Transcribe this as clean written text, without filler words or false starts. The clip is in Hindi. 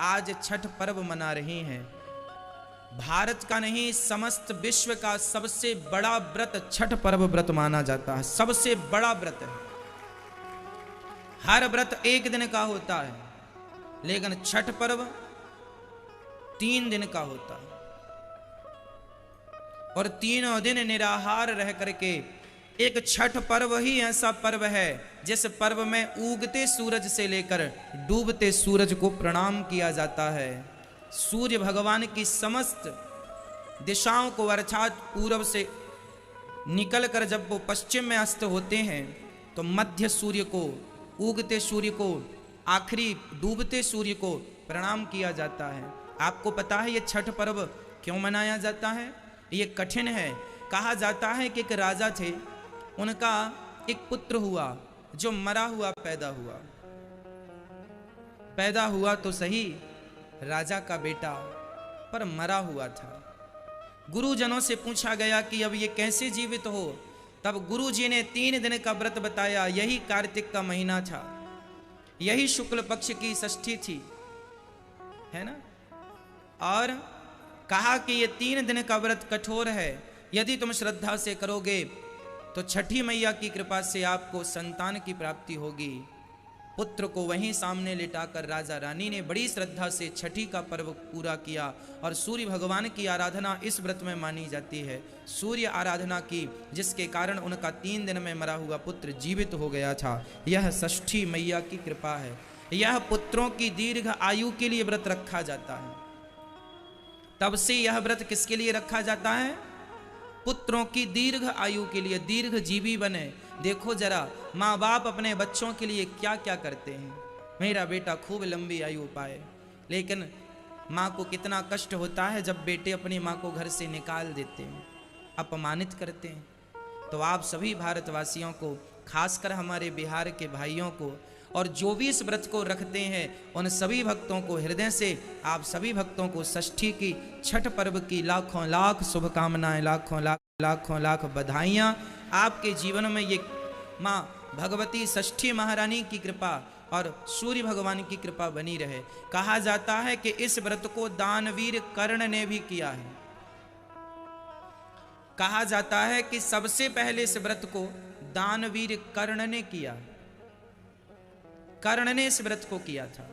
आज छठ पर्व मना रही हैं। भारत का नहीं, समस्त विश्व का सबसे बड़ा व्रत छठ पर्व व्रत माना जाता है। सबसे बड़ा व्रत है। हर व्रत एक दिन का होता है, लेकिन छठ पर्व 3 दिन का होता है। और तीनों दिन निराहार रह करके, एक छठ पर्व ही ऐसा पर्व है जिस पर्व में उगते सूरज से लेकर डूबते सूरज को प्रणाम किया जाता है। सूर्य भगवान की समस्त दिशाओं को, अर्थात पूर्व से निकलकर जब वो पश्चिम में अस्त होते हैं तो मध्य सूर्य को, उगते सूर्य को, आखिरी डूबते सूर्य को प्रणाम किया जाता है। आपको पता है ये छठ पर्व क्यों मनाया जाता है? ये कठिन है। कहा जाता है कि एक राजा थे, उनका एक पुत्र हुआ जो मरा हुआ पैदा हुआ तो सही, राजा का बेटा, पर मरा हुआ था। गुरुजनों से पूछा गया कि अब ये कैसे जीवित हो? तब गुरुजी ने 3 दिन का व्रत बताया। यही कार्तिक का महीना था, यही शुक्ल पक्ष की षष्ठी थी, है ना। और कहा कि ये 3 दिन का व्रत कठोर है, यदि तुम श्रद्धा से करोगे तो छठी मैया की कृपा से आपको संतान की प्राप्ति होगी। पुत्र को वहीं सामने लिटाकर राजा रानी ने बड़ी श्रद्धा से छठी का पर्व पूरा किया। और सूर्य भगवान की आराधना इस व्रत में मानी जाती है। सूर्य आराधना की, जिसके कारण उनका 3 दिन में मरा हुआ पुत्र जीवित हो गया था। यह षष्ठी मैया की कृपा है। यह पुत्रों की दीर्घ आयु के लिए व्रत रखा जाता है। तब से यह व्रत किसके लिए रखा जाता है? पुत्रों की दीर्घ आयु के लिए, दीर्घ जीवी बने। देखो जरा, माँ बाप अपने बच्चों के लिए क्या क्या करते हैं। मेरा बेटा खूब लंबी आयु पाए, लेकिन माँ को कितना कष्ट होता है जब बेटे अपनी माँ को घर से निकाल देते हैं, अपमानित करते हैं। तो आप सभी भारतवासियों को, खासकर हमारे बिहार के भाइयों को, और जो भी इस व्रत को रखते हैं उन सभी भक्तों को हृदय से, आप सभी भक्तों को षष्ठी की, छठ पर्व की लाखों लाख शुभकामनाएं, लाखों लाख बधाइयाँ। आपके जीवन में ये माँ भगवती षष्ठी महारानी की कृपा और सूर्य भगवान की कृपा बनी रहे। कहा जाता है कि इस व्रत को दानवीर कर्ण ने भी किया है। कहा जाता है कि सबसे पहले इस व्रत को दानवीर कर्ण ने किया। कर्ण ने इस व्रत को किया था।